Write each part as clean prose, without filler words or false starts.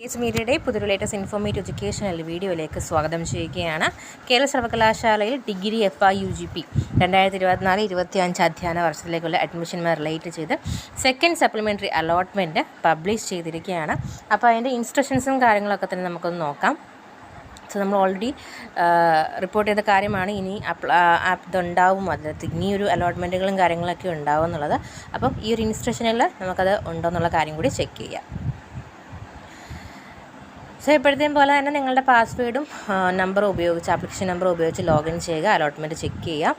S മീഡിയയുടെ പുതിയൊരു latest informative educational വീഡിയോയിലേക്ക് സ്വാഗതം ചെയ്യുകയാണ്. കേരള സർവകലാശാലയിൽ ഡിഗ്രി FIUGP 2024-25 അധ്യയന വർഷത്തിലേക്കുള്ള അഡ്മിഷനുമായി റിലേറ്റ് ചെയ്ത് സെക്കൻഡ് സപ്ലിമെൻ്ററി അലോട്ട്മെൻറ്റ് പബ്ലിഷ് ചെയ്തിരിക്കുകയാണ്. അപ്പോൾ അതിൻ്റെ ഇൻസ്ട്രക്ഷൻസും കാര്യങ്ങളൊക്കെ തന്നെ നമുക്കൊന്ന് നോക്കാം. സോ നമ്മൾ ഓൾറെഡി റിപ്പോർട്ട് ചെയ്ത കാര്യമാണ്. ഇനി ഇതുണ്ടാവും, അതിനകത്ത് ഇനിയൊരു അലോട്ട്മെൻറ്റുകളും കാര്യങ്ങളൊക്കെ ഉണ്ടാവും എന്നുള്ളത്. അപ്പം ഈ ഒരു ഇൻസ്ട്രക്ഷനിൽ നമുക്കത് ഉണ്ടോ എന്നുള്ള കാര്യം കൂടി ചെക്ക് ചെയ്യാം. സോ ഇപ്പോഴത്തെയും പോലെ തന്നെ നിങ്ങളുടെ പാസ്വേഡും നമ്പറും ഉപയോഗിച്ച്, ആപ്ലിക്കേഷൻ നമ്പർ ഉപയോഗിച്ച് ലോഗിൻ ചെയ്യുക, അലോട്ട്മെൻറ്റ് ചെക്ക് ചെയ്യുക.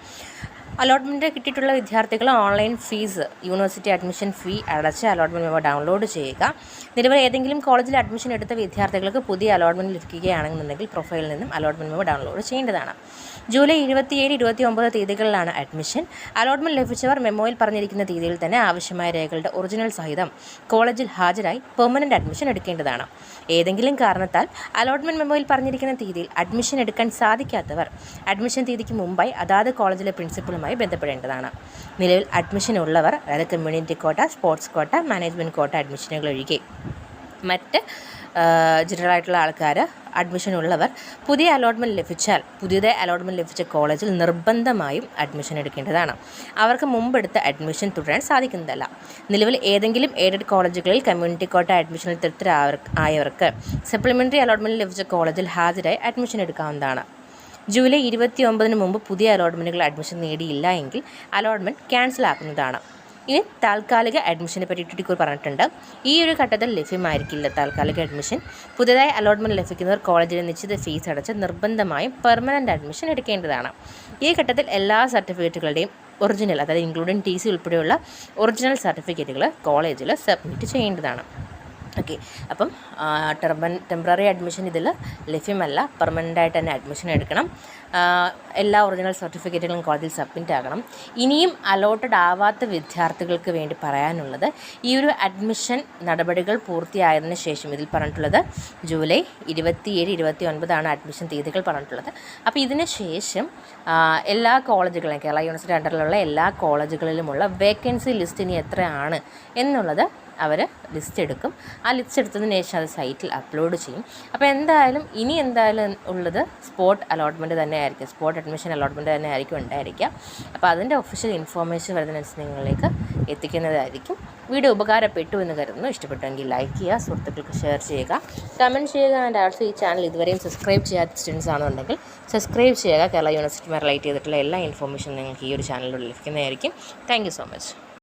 അലോട്ട്മെൻറ്റ് കിട്ടിയിട്ടുള്ള വിദ്യാർത്ഥികൾ online fees, university admission fee അടച്ച് അലോട്ട്മെൻറ്റ് മെമ്മോ ഡൗൺലോഡ് ചെയ്യുക. നിലവിൽ ഏതെങ്കിലും കോളേജിൽ അഡ്മിഷൻ എടുത്ത വിദ്യാർത്ഥികൾക്ക് പുതിയ അലോട്ട്മെൻറ്റ് ലഭിക്കുകയാണെന്നുണ്ടെങ്കിൽ പ്രൊഫൈലിൽ നിന്നും അലോട്ട്മെൻറ്റ് മെമ്മോ ഡൗൺലോഡ് ചെയ്യേണ്ടതാണ്. ജൂലൈ 27-29 തീയതികളിലാണ് അഡ്മിഷൻ. അലോട്ട്മെൻറ്റ് ലഭിച്ചവർ മെമ്മോയിൽ പറഞ്ഞിരിക്കുന്ന തീയതിയിൽ തന്നെ ആവശ്യമായ രേഖകളുടെ ഒറിജിനൽ സഹിതം കോളേജിൽ ഹാജരായി പെർമനൻറ്റ് അഡ്മിഷൻ എടുക്കേണ്ടതാണ്. ഏതെങ്കിലും കാരണത്താൽ അലോട്ട്മെൻറ്റ് മെമ്മോയിൽ പറഞ്ഞിരിക്കുന്ന തീയതിയിൽ അഡ്മിഷൻ എടുക്കാൻ സാധിക്കാത്തവർ അഡ്മിഷൻ തീയതിക്ക് മുമ്പായി അതാത് കോളേജിലെ പ്രിൻസിപ്പളുമായി ബന്ധപ്പെടേണ്ടതാണ്. നിലവിൽ അഡ്മിഷൻ ഉള്ളവർ, അതായത് community quota, sports quota, management കോട്ട അഡ്മിഷനുകൾ ഒഴികെ മറ്റ് ജനറൽ ആയിട്ടുള്ള ആൾക്കാർ, അഡ്മിഷൻ ഉള്ളവർ പുതിയ അലോട്ട്മെൻറ്റ് ലഭിച്ചാൽ പുതിയതായി അലോട്ട്മെൻറ്റ് ലഭിച്ച കോളേജിൽ നിർബന്ധമായും അഡ്മിഷൻ എടുക്കേണ്ടതാണ്. അവർക്ക് മുമ്പെടുത്ത അഡ്മിഷൻ തുടരാൻ സാധിക്കുന്നതല്ല. നിലവിൽ ഏതെങ്കിലും എയ്ഡഡ് കോളേജുകളിൽ കമ്മ്യൂണിറ്റി കോട്ട അഡ്മിഷനിൽ തൃപ്തരായവർക്ക് സപ്ലിമെൻ്ററി അലോട്ട്മെൻറ്റ് ലഭിച്ച കോളേജിൽ ഹാജരായി അഡ്മിഷൻ എടുക്കാവുന്നതാണ്. ജൂലൈ 29 മുമ്പ് പുതിയ അലോട്ട്മെൻറ്റുകൾ അഡ്മിഷൻ നേടിയില്ല എങ്കിൽ അലോട്ട്മെൻറ്റ് ക്യാൻസൽ ആക്കുന്നതാണ്. ഇനി താൽക്കാലിക അഡ്മിഷനെ പറ്റി ടിറ്റിക്കൂർ പറഞ്ഞിട്ടുണ്ട്. ഈ ഒരു ഘട്ടത്തിൽ ലഭ്യമായിരിക്കില്ല താൽക്കാലിക അഡ്മിഷൻ. പുതുതായി അലോട്ട്മെൻറ്റ് ലഭിക്കുന്നവർ കോളേജിലെ നിശ്ചിത ഫീസ് അടച്ച് നിർബന്ധമായും പെർമനൻറ്റ് അഡ്മിഷൻ എടുക്കേണ്ടതാണ്. ഈ ഘട്ടത്തിൽ എല്ലാ സർട്ടിഫിക്കറ്റുകളുടെയും ഒറിജിനൽ, അതായത് ഇൻക്ലൂഡിങ് TC ഉൾപ്പെടെയുള്ള ഒറിജിനൽ സർട്ടിഫിക്കറ്റുകൾ കോളേജിൽ സബ്മിറ്റ് ചെയ്യേണ്ടതാണ്. ഓക്കെ, അപ്പം ടെമ്പററി അഡ്മിഷൻ ഇതിൽ ലഭ്യമല്ല. പെർമനൻ്റായിട്ട് തന്നെ അഡ്മിഷൻ എടുക്കണം. എല്ലാ ഒറിജിനൽ സർട്ടിഫിക്കറ്റുകളും കോളേജിൽ സബ്മിറ്റ് ആകണം. ഇനിയും അലോട്ടഡ് ആവാത്ത വിദ്യാർത്ഥികൾക്ക് വേണ്ടി പറയാനുള്ളത്, ഈ ഒരു അഡ്മിഷൻ നടപടികൾ പൂർത്തിയായതിന് ശേഷം, ഇതിൽ പറഞ്ഞിട്ടുള്ളത് ജൂലൈ 27-29 അഡ്മിഷൻ തീയതികൾ പറഞ്ഞിട്ടുള്ളത്. അപ്പോൾ ഇതിന് ശേഷം എല്ലാ കോളേജുകളും, കേരള യൂണിവേഴ്സിറ്റി അണ്ടറിലുള്ള എല്ലാ കോളേജുകളിലുമുള്ള വേക്കൻസി ലിസ്റ്റ് ഇനി എത്രയാണ് എന്നുള്ളത് അവർ ലിസ്റ്റ് എടുക്കും. ആ ലിസ്റ്റ് എടുത്തതിന് ശേഷം അത് സൈറ്റിൽ അപ്ലോഡ് ചെയ്യും. അപ്പോൾ ഇനി എന്തായാലും ഉള്ളത് സ്പോട്ട് അലോട്ട്മെൻറ്റ് തന്നെ ആയിരിക്കും, സ്പോട്ട് അഡ്മിഷൻ അലോട്ട്മെൻറ്റ് തന്നെ ആയിരിക്കും ഉണ്ടായിരിക്കുക. അപ്പോൾ അതിൻ്റെ ഒഫീഷ്യൽ ഇൻഫോർമേഷൻ വരുന്നതിനനുസരിച്ച് നിങ്ങളിലേക്ക് എത്തിക്കുന്നതായിരിക്കും. വീഡിയോ ഉപകാരപ്പെട്ടു എന്ന് കരുതുന്നു. ഇഷ്ടപ്പെട്ടുവെങ്കിൽ ലൈക്ക് ചെയ്യുക, സുഹൃത്തുക്കൾക്ക് ഷെയർ ചെയ്യുക, കമൻറ്റ് ചെയ്യുക. ആൻഡ് ആൾസോ ഈ ചാനൽ ഇതുവരെയും സബ്സ്ക്രൈബ് ചെയ്യാത്ത സ്റ്റുഡൻസ് ആണെന്നുണ്ടെങ്കിൽ സബ്സ്ക്രൈബ് ചെയ്യുക. കേരള യൂണിവേഴ്സിറ്റിയുമായി റിലേറ്റ് ചെയ്തിട്ടുള്ള എല്ലാ ഇൻഫോർമേഷനും നിങ്ങൾക്ക് ഈ ഒരു ചാനലിലൂടെ ലഭിക്കുന്നതായിരിക്കും. Thank you so much.